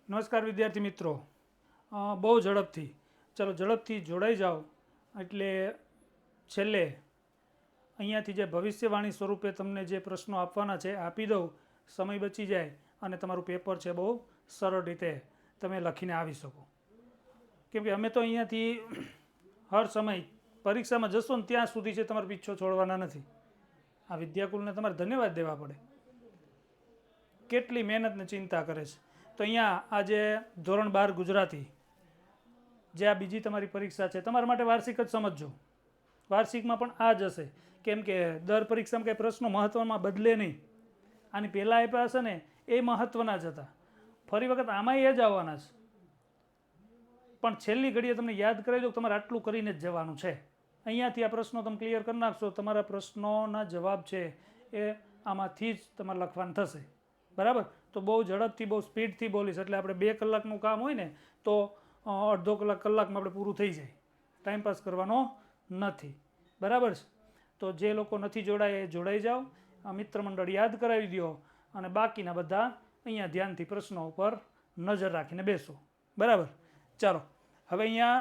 નમસ્કાર વિદ્યાર્થી મિત્રો, બહુ ઝડપથી ચાલો ઝડપથી જોડાઈ જાઓ એટલે છેલ્લે અહીંયાથી જે ભવિષ્યવાણી સ્વરૂપે તમને જે પ્રશ્નો આપવાના છે આપી દઉં, સમય બચી જાય અને તમારું પેપર છે બહુ સરળ રીતે તમે લખીને આવી શકો. કેમ કે અમે તો અહીંયાથી હર સમય પરીક્ષામાં જશો ને ત્યાં સુધી છે તમારો પીછો છોડવાના નથી. આ વિદ્યાકુલને તમારે ધન્યવાદ દેવા પડે, કેટલી મહેનત ને ચિંતા કરે છે. તો અહીંયા આજે ધોરણ 12 ગુજરાતી જે આ બીજી તમારી પરીક્ષા છે, તમારા માટે વાર્ષિક જ સમજજો. વાર્ષિકમાં પણ આ જ હશે, કેમ કે દર પરીક્ષામાં કંઈ પ્રશ્નો મહત્ત્વમાં બદલે નહીં. આની પહેલાં આપ્યા હશે ને એ મહત્ત્વના જ હતા, ફરી વખત આમાં એ જ આવવાના છે. પણ છેલ્લી ઘડીએ તમને યાદ કરાવી દો કે તમારે આટલું કરીને જ જવાનું છે. અહીંયાથી આ પ્રશ્નો તમે ક્લિયર કરી નાખશો, તમારા પ્રશ્નોના જવાબ છે એ આમાંથી જ તમારે લખવાનું થશે. બરાબર? તો બહુ ઝડપથી બહુ સ્પીડથી બોલીશ એટલે આપણે 2 કલાકનું કામ હોય ને તો અડધો કલાકમાં આપણે પૂરું થઈ જાય. ટાઈમપાસ કરવાનો નથી. બરાબર છે? તો જે લોકો નથી જોડાય એ જોડાઈ જાઓ, મિત્ર મંડળ યાદ કરાવી દો અને બાકીના બધા અહીંયા ધ્યાનથી પ્રશ્નો ઉપર નજર રાખીને બેસો. બરાબર? ચાલો હવે અહીંયા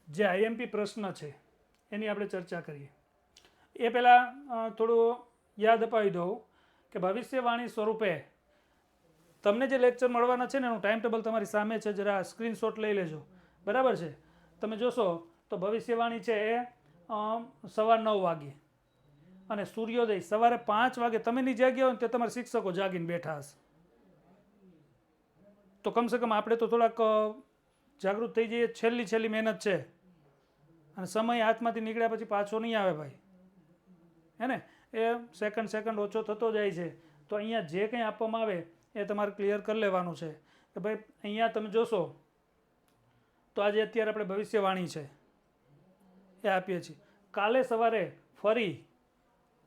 જે આઈએમપી પ્રશ્ન છે એની આપણે ચર્ચા કરીએ. એ પહેલાં થોડું યાદ અપાવી દઉં કે ભવિષ્યવાણી સ્વરૂપે તમને જે લેક્ચર મળવાના છે ને એનું ટાઈમ ટેબલ તમારી સામે છે, જરા સ્ક્રીનશોટ લઈ લેજો. બરાબર છે? તમે જોશો તો ભવિષ્યવાણી છે એ સવાર 9 વાગે અને સૂર્યોદય સવારે 5 વાગે. તમે ની જાગ્યા હોય ને તે તમારા શિક્ષકો જાગીને બેઠા હશે. તો કમસે કમ આપણે તો થોડાક જાગૃત થઈ જઈએ. છેલ્લી મહેનત છે અને સમય હાથમાંથી નીકળ્યા પછી પાછો નહીં આવે ભાઈ, હે ને? એ સેકન્ડ ઓછો થતો જાય છે. તો અહીંયા જે કંઈ આપવામાં આવે એ તમારે ક્લિયર કરી લેવાનું છે કે ભાઈ અહીંયા તમે જોશો તો આજે અત્યારે આપણે ભવિષ્યવાણી છે એ આપીએ છીએ. કાલે સવારે ફરી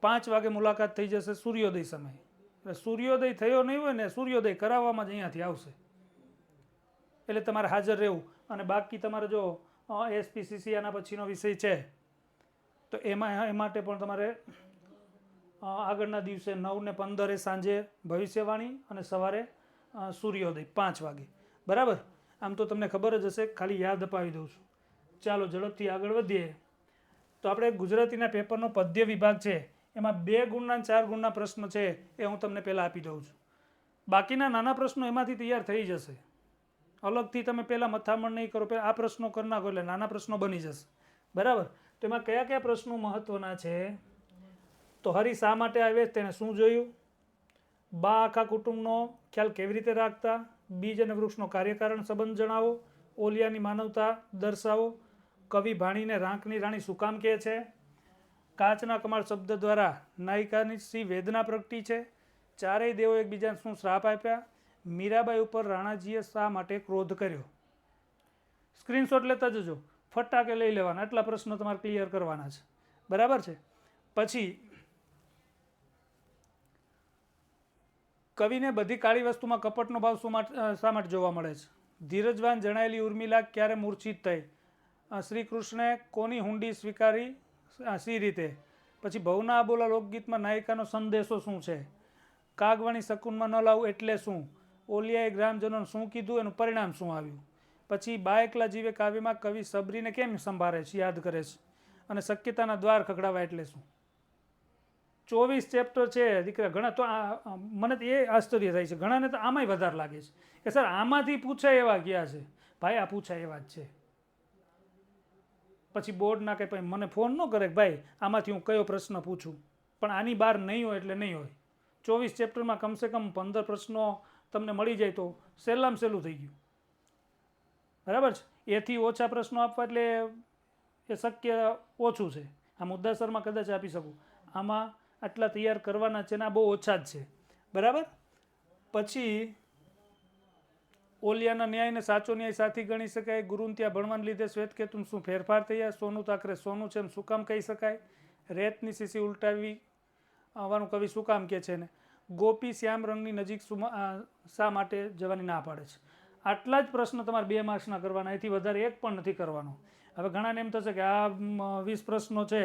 5 વાગે મુલાકાત થઈ જશે સૂર્યોદય સમય. એટલે સૂર્યોદય થયો નહીં હોય ને, સૂર્યોદય કરાવવામાં જ અહીંયાથી આવશે. એટલે તમારે હાજર રહેવું. અને બાકી તમારે જો એસપીસીસી આના પછીનો વિષય છે તો એ માટે પણ તમારે આગળના દિવસે 9:15 સાંજે ભવિષ્યવાણી અને સવારે સૂર્યોદય 5 વાગે. બરાબર? આમ તો તમને ખબર જ હશે, ખાલી યાદ અપાવી દઉં છું. ચાલો ઝડપથી આગળ વધીએ. તો આપણે ગુજરાતીના પેપરનો પદ્ય વિભાગ છે એમાં 2 ગુણના 4 ગુણના પ્રશ્ન છે એ હું તમને પહેલાં આપી દઉં છું. બાકીના નાના પ્રશ્નો એમાંથી તૈયાર થઈ જશે. અલગથી તમે પહેલાં મથામણ નહીં કરો, પહેલાં આ પ્રશ્નો કરી નાખો એટલે નાના પ્રશ્નો બની જશે. બરાબર? તો એમાં કયા કયા પ્રશ્નો મહત્ત્વના છે? તો હરિ શા માટે આવે, તેણે શું જોયું? બા આખા કુટુંબનો ખ્યાલ કેવી રીતે રાખતા? બીજ અને વૃક્ષનો કાર્યકારણ સંબંધ જણાવો. ઓલિયાની માનવતા દર્શાવો. કવિ ભાણીને રાંકની રાણી શું કામ કહે છે? કાચના કમાળ શબ્દ દ્વારા નાયિકાની શી વેદના પ્રગટી છે? ચારેય દેવો એકબીજાને શું શ્રાપ આપ્યા? મીરાબાઈ ઉપર રાણાજીએ શા માટે ક્રોધ કર્યો? સ્ક્રીનશોટ લેતા જજો, ફટાકે લઈ લેવાના. આટલા પ્રશ્નો તમારે ક્લિયર કરવાના છે. બરાબર છે? પછી કવિને બધી કાળી વસ્તુમાં કપટનો ભાવ શા માટે જોવા મળે છે? ધીરજવાન જણાયેલી ઉર્મિલા ક્યારે મૂર્છિત થઈ? શ્રી કૃષ્ણે કોની હુંડી સ્વીકારી સી રીતે? પછી ભવના આબોલા લોકગીતમાં નાયિકાનો સંદેશો શું છે? કાગવાણી શકુનમાં ન લાવવું એટલે શું? ઓલિયાએ ગ્રામજનોને શું કીધું, એનું પરિણામ શું આવ્યું? પછી બા એકલા જીવે કાવ્યમાં કવિ સબરીને કેમ સંભાળે છે, યાદ કરે છે? અને શક્યતાના દ્વાર ખખડાવા એટલે શું? 24 ચેપ્ટર છે દીકરા. ઘણા તો મને તો એ આશ્ચર્ય થાય છે, ઘણાને તો આમાંય વધારે લાગે છે કે સર આમાંથી પૂછાય એવા ગયા છે. ભાઈ આ પૂછાય એવા જ છે. પછી બોર્ડના કંઈ ભાઈ મને ફોન ન કરે કે ભાઈ આમાંથી હું કયો પ્રશ્ન પૂછું, પણ આની બહાર નહીં હોય એટલે નહીં હોય. 24 ચેપ્ટરમાં કમસે કમ 15 પ્રશ્નો તમને મળી જાય તો સહેલામાં સહેલું થઈ ગયું. બરાબર છે? એથી ઓછા પ્રશ્નો આપવા એટલે એ શક્ય ઓછું છે. આ મુદ્દાસરમાં કદાચ આપી શકું, આમાં આટલા તૈયાર કરવાના છે ને આ બહુ ઓછા જ છે. બરાબર? પછી ઓલિયાના ન્યાયને સાચો ન્યાય સાથી ગણી શકાય? ગુરુને ત્યાં ભણવાને લીધે શ્વેતકેતુને શું ફેરફાર થયા? સોનું તો આખરે સોનું છે એમ શું કામ કહી શકાય? રેતની શીશી ઉલટાવી આવવાનું કવિ શું કામ કહે છે ને? ગોપી શ્યામ રંગની નજીક શા માટે જવાની ના પાડે છે? આટલા જ પ્રશ્ન તમારે 2 માર્ક્સના કરવાના, એથી વધારે એક પણ નથી કરવાનો. હવે ઘણાને એમ થશે કે આ 20 પ્રશ્નો છે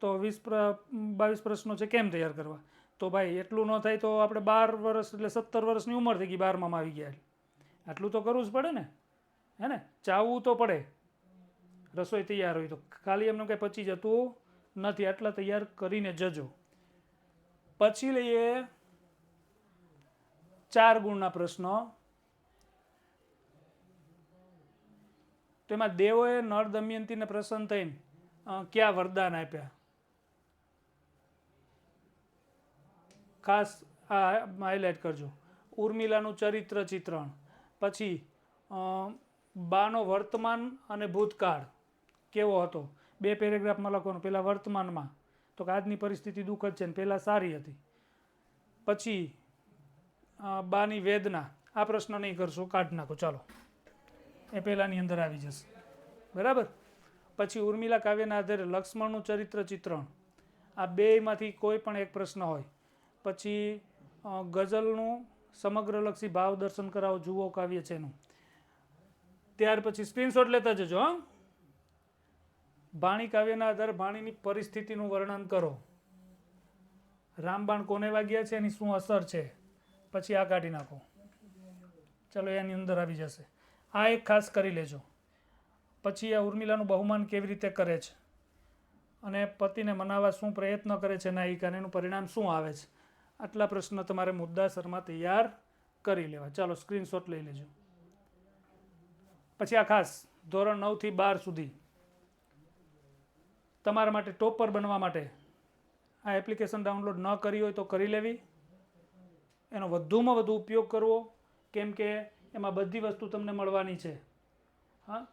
તો 22 પ્રશ્નો છે કેમ તૈયાર કરવા? તો ભાઈ એટલું ન થાય તો આપણે 12 વર્ષ એટલે 17 વર્ષની ઉંમર થઈ ગઈ, 12માં આવી ગયા. આટલું તો કરવું જ પડે ને, હે ને? ચાવવું તો પડે. રસોઈ તૈયાર હોય તો ખાલી એમને કંઈ પચી જતું નથી, આટલા તૈયાર કરીને જજો. પછી લઈએ 4 ગુણના પ્રશ્નો. તેમાં દેવોએ નળ દમયંતીને પ્રસન્ન થઈને ક્યાં વરદાન આપ્યા? ખાસ આ હાઇલાઇટ કરજો. ઉર્મિલાનું ચરિત્ર ચિત્રણ, પછી બાનો વર્તમાન અને ભૂતકાળ કેવો હતો, 2 પેરેગ્રાફમાં લખવાનું. પહેલાં વર્તમાનમાં તો કે આજની પરિસ્થિતિ દુઃખદ છે ને પહેલાં સારી હતી. પછી બાની વેદના, આ પ્રશ્ન નહીં કરશો, કાઢી નાખો, ચાલો, એ પહેલાંની અંદર આવી જશે, બરાબર. પછી ઉર્મિલા કાવ્યના આધારે લક્ષ્મણનું ચરિત્ર ચિત્રણ, આ બેયમાંથી કોઈ પણ એક પ્રશ્ન હોય. પછી ગઝલનું સમગ્રલક્ષી ભાવ દર્શન કરાવો, જુઓ કાવ્ય છે એનું. ત્યાર પછી સ્ક્રીનશોટ લેતા જજો. હા, ભાણી કાવ્યના આધારે ભાણીની પરિસ્થિતિનું વર્ણન કરો. રામબાણ કોને વાગ્યા છે, એની શું અસર છે, પછી આ કાઢી નાખો, ચલો, એની અંદર આવી જશે. આ એક ખાસ કરી લેજો. પછી આ ઉર્મિલાનું બહુમાન કેવી રીતે કરે છે અને પતિને મનાવવા શું પ્રયત્ન કરે છે નાયિકા, એનું પરિણામ શું આવે છે. આટલા પ્રશ્ન તમારે મુદ્દાસરમાં તૈયાર કરી લેવા. ચાલો, સ્ક્રીનશોટ લઈ લેજો. પછી આ ખાસ ધોરણ 9 થી 12 સુધી તમારા માટે ટોપર બનવા માટે આ એપ્લિકેશન ડાઉનલોડ ન કરી હોય તો કરી લેવી, એનો વધુમાં વધુ ઉપયોગ કરવો, કેમ કે એમાં બધી વસ્તુ તમને મળવાની છે. હા,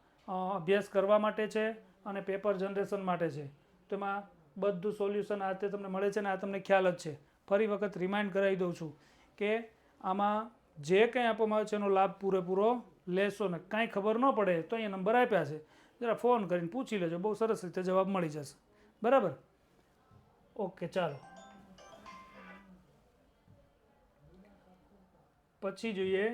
અભ્યાસ કરવા માટે છે અને પેપર જનરેશન માટે છે. તો એમાં બધું સોલ્યુશન આ તે તમને મળે છે ને આ તમને ખ્યાલ જ છે. ફરી વખત રિમાઇન્ડ કરાવી દઉં છું કે આમાં જે કંઈ આપવામાં આવે છે એનો લાભ પૂરેપૂરો લેશો ને. કાંઈ ખબર ન પડે તો અહીંયા નંબર આપ્યા છે, જરા ફોન કરીને પૂછી લેજો, બહુ સરસ રીતે જવાબ મળી જશે, બરાબર. ઓકે, ચાલો. પછી જોઈએ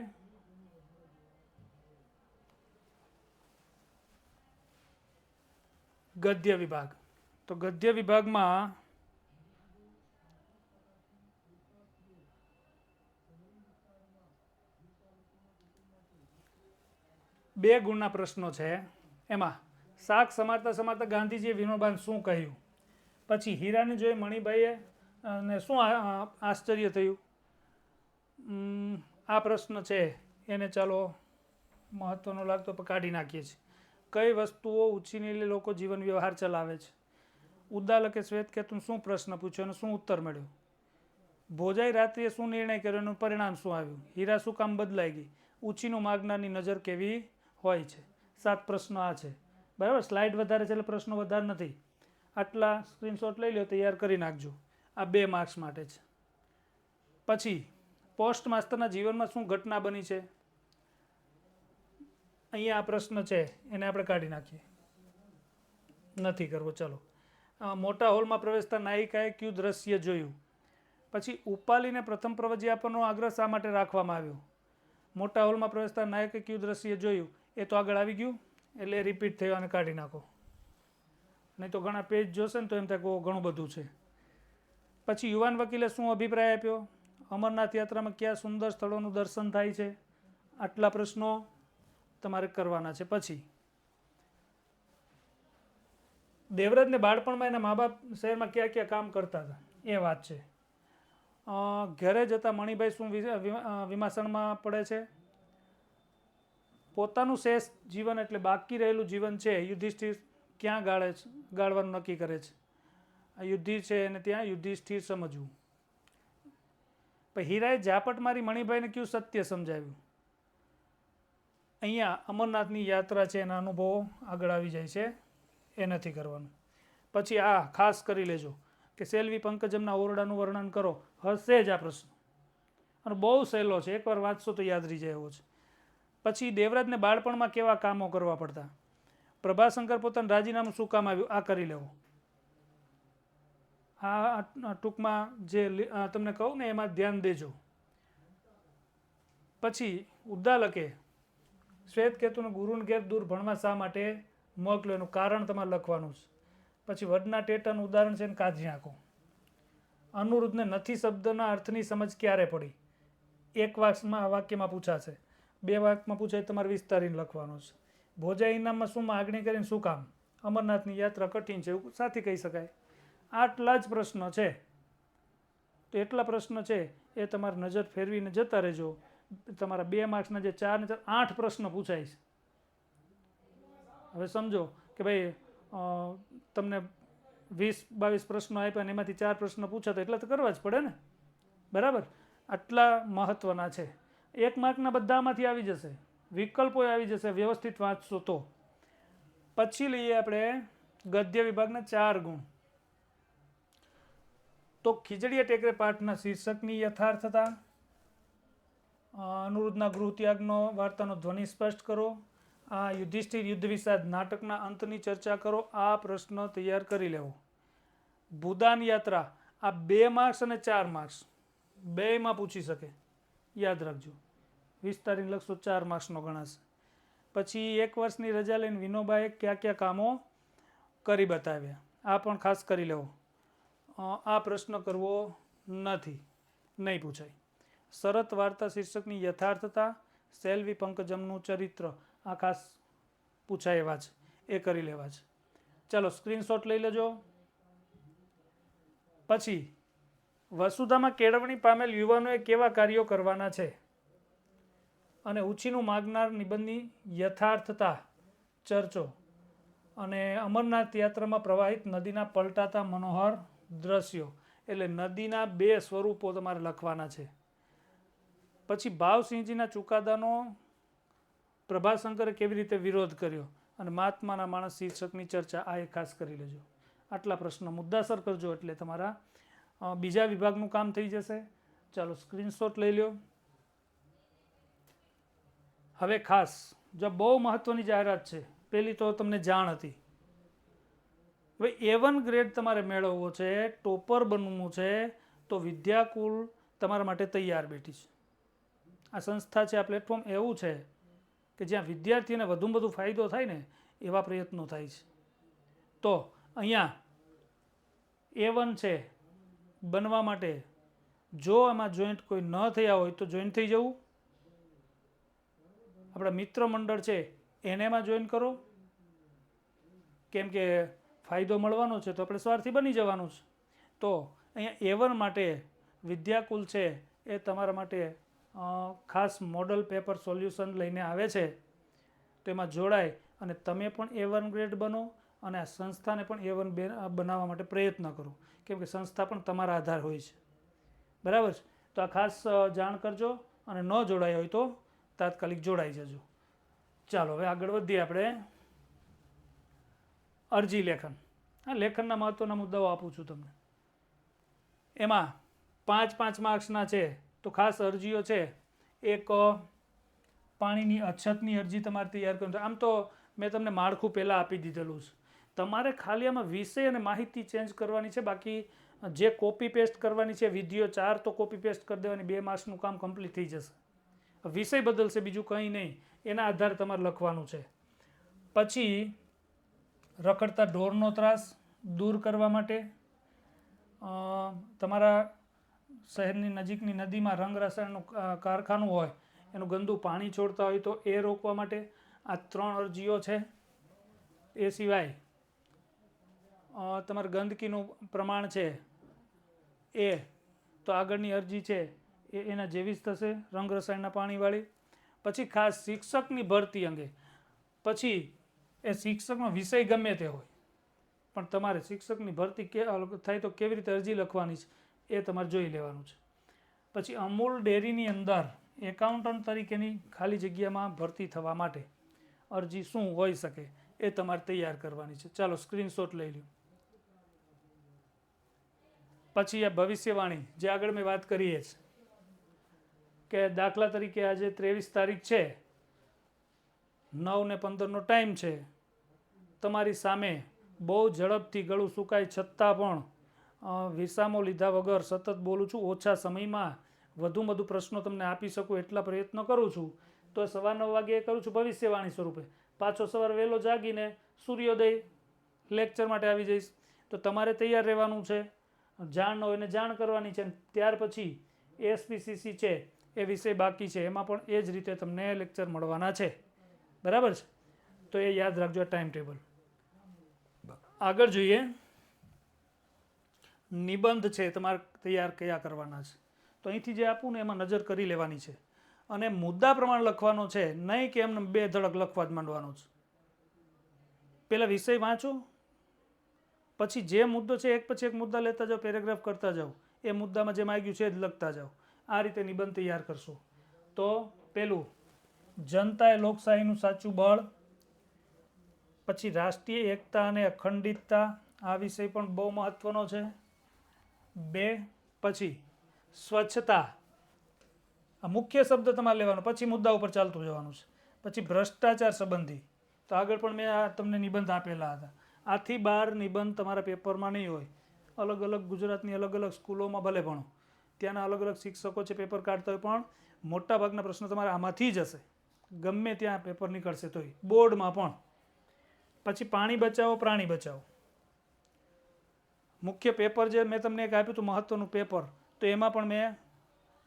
ગદ્ય વિભાગ. તો ગદ્ય વિભાગમાં બે ગુણના પ્રશ્નો છે. એમાં શાક સમારતા સમારતા ગાંધીજીએ વિનોબાને શું કહ્યું, પછી હીરાને જોઈ મણિભાઈએ ને શું આશ્ચર્ય થયું. આ પ્રશ્ન છે એને ચાલો મહત્વનો લાગતો પણ કાઢી નાખીએ છીએ. કઈ વસ્તુઓ ઉછીની લોકો જીવન વ્યવહાર ચલાવે છે. ઉદ્દાલકે શ્વેતકેતુને શું પ્રશ્ન પૂછ્યો અને શું ઉત્તર મળ્યો. ભોજાઈ રાત્રિએ શું નિર્ણય કર્યો, એનું પરિણામ શું આવ્યું. હીરા શું કામ બદલાઈ ગઈ. ઉછીનું માગનારની નજર કેવી હોય છે. 7 પ્રશ્નો આ છે, બરાબર. સ્લાઇડ વધારે છે એટલે પ્રશ્નો વધારે નથી. આટલા સ્ક્રીનશોટ લઈ લો, તૈયાર કરી નાખજો. આ 2 માર્ક્સ માટે છે. પછી પોસ્ટ માસ્ટરના જીવનમાં શું ઘટના બની છે. અહીંયા આ પ્રશ્ન છે, એને આપણે કાઢી નાખીએ, નથી કરવો. ચલો, મોટા હોલમાં પ્રવેશતા નાયિકાએ કયું દ્રશ્ય જોયું. પછી ઉપાલીને પ્રથમ પ્રવચી આપવાનો આગ્રહ શા માટે રાખવામાં આવ્યો. મોટા હોલમાં પ્રવેશતા નાયકે કયું દ્રશ્ય જોયું, એ તો આગળ આવી ગયું એટલે રિપીટ થયું અને કાઢી નાખો, નહીં તો ઘણા પેજ જોશે ને તો એમ થાય ઘણું બધું છે. પછી યુવાન વકીલે શું અભિપ્રાય આપ્યો. અમરનાથ યાત્રામાં કયા સુંદર સ્થળોનું દર્શન થાય છે. આટલા પ્રશ્નો તમારે કરવાના છે. પછી દેવરાજને બાળપણમાં એના મા બાપ શહેરમાં કયા કયા કામ કરતા હતા એ વાત છે. ઘરે જતા મણિભાઈ શું વિમાસણમાં પડે છે. પોતાનું શેષ જીવન એટલે બાકી રહેલું જીવન છે યુધિષ્ઠિર ક્યાં ગાળવાનું નક્કી કરે છે. આ યુધિ છે અને ત્યાં યુધિષ્ઠિર સમજવું. પછી હીરાએ ઝાપટ મારી મણિભાઈને કયું સત્ય સમજાવ્યું. અહીંયા અમરનાથની યાત્રા છે એના અનુભવો આગળ આવી જાય છે, એ નથી કરવાનું. પછી આ ખાસ કરી લેજો કે સેલ્વી પંકજમના ઓરડાનું વર્ણન કરો. હશે જ આ પ્રશ્ન અને બહુ સહેલો છે, એકવાર વાંચશો તો યાદ રહી જાય એવો છે. પછી દેવરાજને બાળપણમાં કેવા કામો કરવા પડતા. પ્રભાશંકર પોતાનું રાજીનામું શું કામ આવ્યું, આ કરી લેવું. આ ટૂંકમાં જે તમને કહું ને એમાં ધ્યાન દેજો. પછી ઉદ્દાલકે શ્વેતકેતુને ગુરુને ઘેર દૂર ભણવા શા માટે મોકલ્યો, એનું કારણ તમારે લખવાનું છે. પછી વડના ટેટાનું ઉદાહરણ છે એને કાઢી નાખો. અનુરુદ્ધને નથી શબ્દના અર્થની સમજ ક્યારે પડી. એક વાક્યમાં પૂછાશે. 2 માર્કમાં પૂછાય તમારે વિસ્તારીને લખવાનો છે. ભોજા ઇનામમાં શું માગણી કરીને શું કામ? અમરનાથની યાત્રા કઠિન છે એવું સાથી કહી શકાય. આટલા જ પ્રશ્ન છે. તો એટલા પ્રશ્ન છે એ તમારે નજર ફેરવીને જતા રહેજો. તમારા 2 માર્ક્સના જે 4 ને 4 8 પ્રશ્ન પૂછાય છે. હવે સમજો કે ભાઈ તમને 20-22 પ્રશ્નો આપ્યા અને એમાંથી 4 પ્રશ્ન પૂછાતા એટલા તો કરવા જ પડે ને, બરાબર? આટલા મહત્ત્વના છે. 1 માર્કના બધામાંથી આવી જશે, વિકલ્પો આવી જશે વ્યવસ્થિત વાંચશો તો. પછી લઈએ આપણે ગદ્ય વિભાગના 4 ગુણ. તો ખીજડીયા ટેકરે પાઠના શીર્ષકની યથાર્થતા, અનુરુદ્ધના ગૃહત્યાગનો વાર્તાનો ધ્વનિ સ્પષ્ટ કરો, આ યુધિષ્ઠિર યુદ્ધ વિષાદ નાટકના અંતની ચર્ચા કરો. આ પ્રશ્ન તૈયાર કરી લેવો. ભૂદાન યાત્રા, આ 2 માર્ક્સ અને 4 માર્ક્સ બેયમાં પૂછી શકે, યાદ રાખજો. વિસ્તારીને લખશો 4 માર્ક્સનો ગણાશે. પછી 1 વર્ષની રજા લઈને વિનોબાએ કયા કયા કામો કરી બતાવ્યા, આ પણ ખાસ કરી લેવો. આ પ્રશ્ન કરવો નથી, નહીં પૂછાય. શરત વાર્તા શીર્ષકની યથાર્થતા, સેલ્વી પંકજમનું ચરિત્ર, આ ખાસ પૂછાય એવા છે, એ કરી લેવા છે. ચાલો સ્ક્રીનશોટ લઈ લેજો. પછી વસુધામાં કેળવણી પામેલ યુવાનોએ કેવા કાર્યો કરવાના છે અને ઉછીનું માગનાર નિબંધની યથાર્થતા ચર્ચો, અને અમરનાથ યાત્રામાં પ્રવાહિત નદીના પલટાતા મનોહર દ્રશ્યો. એટલે નદીના 2 સ્વરૂપો તમારે લખવાના છે. પછી ભાવસિંહજીના ચુકાદાનો પ્રભાશંકરે કેવી રીતે વિરોધ કર્યો અને મહાત્માના માણસ શીર્ષકની ચર્ચા, આ એક ખાસ કરી લેજો. આટલા પ્રશ્નો મુદ્દાસર કરજો એટલે તમારા બીજા વિભાગનું કામ થઈ જશે. ચાલો સ્ક્રીનશોટ લઈ લો. હવે ખાસ જો બહુ મહત્ત્વની જાહેરાત છે. પહેલી તો તમને જાણ હતી, હવે A1 ગ્રેડ તમારે મેળવવો છે, ટોપર બનવું છે, તો વિદ્યાકુલ તમારા માટે તૈયાર બેઠી છે. આ સંસ્થા છે, આ પ્લેટફોર્મ એવું છે કે જ્યાં વિદ્યાર્થીઓને વધુમાં વધુ ફાયદો થાય ને એવા પ્રયત્નો થાય છે. તો અહીંયા A1 છે બનવા માટે જો આમાં જોઈન્ટ કોઈ ન થયા હોય તો જોઈન્ટ થઈ જવું. આપણા મિત્ર મંડળ છે એને એમાં જોઈન કરો, કેમ કે ફાયદો મળવાનો છે તો આપણે સ્વાર્થી બની જવાનું છે. તો અહીંયા A1 માટે વિદ્યાકુલ છે એ તમારા માટે ખાસ મોડલ પેપર સોલ્યુશન લઈને આવે છે. તો એમાં જોડાય અને તમે પણ A1 ગ્રેડ બનો અને આ સંસ્થાને પણ A1 બનાવવા માટે પ્રયત્ન કરો, કેમ કે સંસ્થા પણ તમારા આધાર હોય છે, બરાબર છે? તો આ ખાસ જાણ કરજો અને ન જોડાયા હોય તો તાત્કાલિક જોડાઈ જજો. ચાલો હવે આગળ વધીએ આપણે. અરજી લેખન. હા, લેખનના મહત્ત્વના મુદ્દાઓ આપું છું તમને. એમાં 5-5 માર્ક્સના છે. તો ખાસ અરજીઓ છે. એક પાણીની અછતની અરજી તમારે તૈયાર કરવાની. આમ તો મેં તમને માળખું પહેલાં આપી દીધેલું છે. તમારે ખાલી આમાં વિષય અને માહિતી ચેન્જ કરવાની છે. બાકી જે કોપી પેસ્ટ કરવાની છે વિડીયો 4 તો કોપી પેસ્ટ કરી દેવાની, 2 માર્ક્સનું કામ કમ્પ્લીટ થઈ જશે. વિષય બદલશે, બીજું કંઈ નહીં. એના આધારે તમારે લખવાનું છે. પછી રખડતા ઢોરનો ત્રાસ દૂર કરવા માટે તમારા શહેરની નજીકની નદીમાં રંગ રસાયણનું કારખાનું હોય, એનું ગંદુ પાણી છોડતા હોય તો એ રોકવા માટે આ 3 અરજીઓ છે. એ સિવાય તમારે ગંદકીનું પ્રમાણ છે એ તો આગળની અરજી છે એના જેવી જ થશે, રંગ રસાયણના પાણીવાળી. પછી ખાસ શિક્ષકની ભરતી અંગે, પછી એ શિક્ષકનો વિષય ગમે તે હોય પણ તમારે શિક્ષકની ભરતી થાય તો કેવી રીતે અરજી લખવાની છે એ તમારે જોઈ લેવાનું છે. પછી અમૂલ ડેરીની અંદર એકાઉન્ટન્ટ તરીકેની ખાલી જગ્યામાં ભરતી થવા માટે અરજી શું હોઈ શકે એ તમારે તૈયાર કરવાની છે. ચાલો સ્ક્રીનશોટ લઈ લો. પછી આ ભવિષ્યવાણી જે આગળ મેં વાત કરીએ છે કે દાખલા તરીકે આજે 23 તારીખ છે, 9 ને 15નો ટાઈમ છે. તમારી સામે બહુ ઝડપથી ગળું સુકાય છતાં પણ વિસામો લીધા વગર સતત બોલું છું. ઓછા સમયમાં વધુમાં વધુ પ્રશ્નો તમને આપી શકું એટલા પ્રયત્નો કરું છું. તો સવા 9 વાગે કરું છું ભવિષ્યવાણી સ્વરૂપે. પાછો સવારે વહેલો જાગીને સૂર્યોદય લેક્ચર માટે આવી જઈશ. તો તમારે તૈયાર રહેવાનું છે. જાણ ન હોય ને જાણ કરવાની છે. ત્યાર પછી એસપીસીસી છે એ વિષય બાકી છે, એમાં પણ એ જ રીતે તમને લેક્ચર મળવાના છે. બરાબર છે? તો એ યાદ રાખજો ટાઈમ ટેબલ. આગળ જોઈએ, નિબંધ છે તમારે તૈયાર કયા કરવાના છે. તો અહીંથી જે આપું ને એમાં નજર કરી લેવાની છે અને મુદ્દા પ્રમાણે લખવાનો છે, નહીં કે એમને બે ધડક લખવા જ માંડવાનો છે. પહેલાં વિષય વાંચો, પછી જે મુદ્દો છે એક પછી એક મુદ્દા લેતા જાઓ, પેરેગ્રાફ કરતા જાઓ, એ મુદ્દામાં જે માંગ્યું છે એ જ લખતા જાઓ. આ રીતે નિબંધ તૈયાર કરશો. તો પેલું, જનતા એ લોકશાહીનું સાચું બળ. પછી રાષ્ટ્રીય એકતા અને અખંડિતતા, આ વિષય પણ બહુ મહત્વનો છે. 2, પછી સ્વચ્છતા, આ મુખ્ય શબ્દ તમારે લેવાનો, પછી મુદ્દા ઉપર ચાલતું જવાનું છે. પછી ભ્રષ્ટાચાર સંબંધી, તો આગળ પણ મેં આ તમને નિબંધ આપેલા હતા. આથી 12 નિબંધ તમારા પેપરમાં નહીં હોય. અલગ અલગ ગુજરાતની અલગ અલગ સ્કૂલોમાં ભલે ભણો, ત્યાંના અલગ અલગ શિક્ષકો છે પેપર કાઢતા હોય, પણ મોટાભાગના પ્રશ્નો તમારે આમાંથી જ હશે. ગમે ત્યાં પેપર નીકળશે તોય, બોર્ડમાં પણ. પછી પાણી બચાવો, પ્રાણી બચાવો. મુખ્ય પેપર જે મેં તમને એક આપ્યું હતું મહત્વનું પેપર, તો એમાં પણ મેં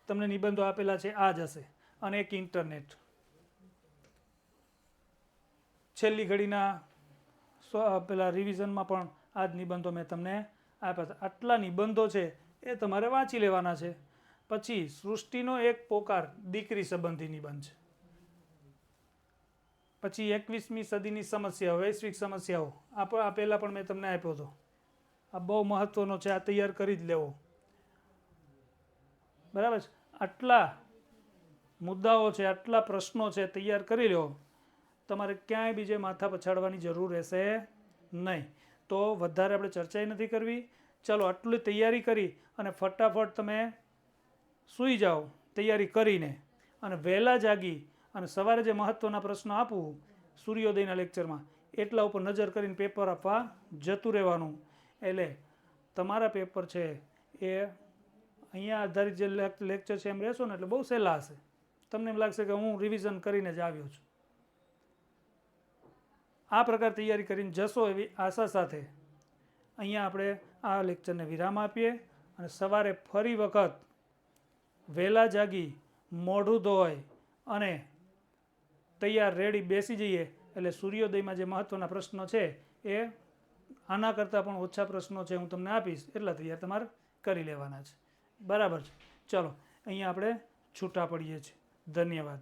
તમને નિબંધો આપેલા છે, આ જ હશે. અને એક ઇન્ટરનેટ. છેલ્લી ઘડીના પેલા રિવિઝનમાં પણ આ જ નિબંધો મેં તમને આપ્યા હતા. આટલા નિબંધો છે એ તમારે વાંચી લેવાના છે. પછી સૃષ્ટિનો એક પોકાર, દીકરી સંબંધી નિબંધ છે. પછી 21મી સદીની સમસ્યાઓ, વૈશ્વિક સમસ્યાઓ, આ પહેલાં પણ મેં તમને આપ્યો હતો. આ બહુ મહત્વનો છે, આ તૈયાર કરી જ લેવો. બરાબર છે? આટલા મુદ્દાઓ છે, આટલા પ્રશ્નો છે, તૈયાર કરી લો. તમારે ક્યાંય બીજે માથા પછાડવાની જરૂર રહેશે નહીં. તો વધારે આપણે ચર્ચા નથી કરવી. ચલો, આટલી તૈયારી કરી અને ફટાફટ તમે સૂઈ જાઓ તૈયારી કરીને, અને વહેલા જાગી અને સવારે જે મહત્ત્વના પ્રશ્નો આપું સૂર્યોદયના લેક્ચરમાં, એટલા ઉપર નજર કરીને પેપર આપવા જતું રહેવાનું. એટલે તમારા પેપર છે એ અહીંયા આધારિત જે લેક્ચર છે એમ રહેશો ને એટલે બહુ સહેલા હશે. તમને એમ લાગશે કે હું રિવિઝન કરીને જ આવ્યો છું. આ પ્રકાર તૈયારી કરીને જશો એવી આશા સાથે અહીંયા આપણે આ લેક્ચરને વિરામ આપીએ અને સવારે ફરી વખત વહેલા જાગી મોઢું ધોઈ અને તૈયાર રેડી બેસી જઈએ. એટલે સૂર્યોદયમાં જે મહત્ત્વના પ્રશ્નો છે એ આના કરતાં પણ ઓછા પ્રશ્નો છે હું તમને આપીશ, એટલા તૈયાર તમારે કરી લેવાના છે. બરાબર છે? ચલો, અહીંયા આપણે છૂટા પડીએ છીએ. ધન્યવાદ.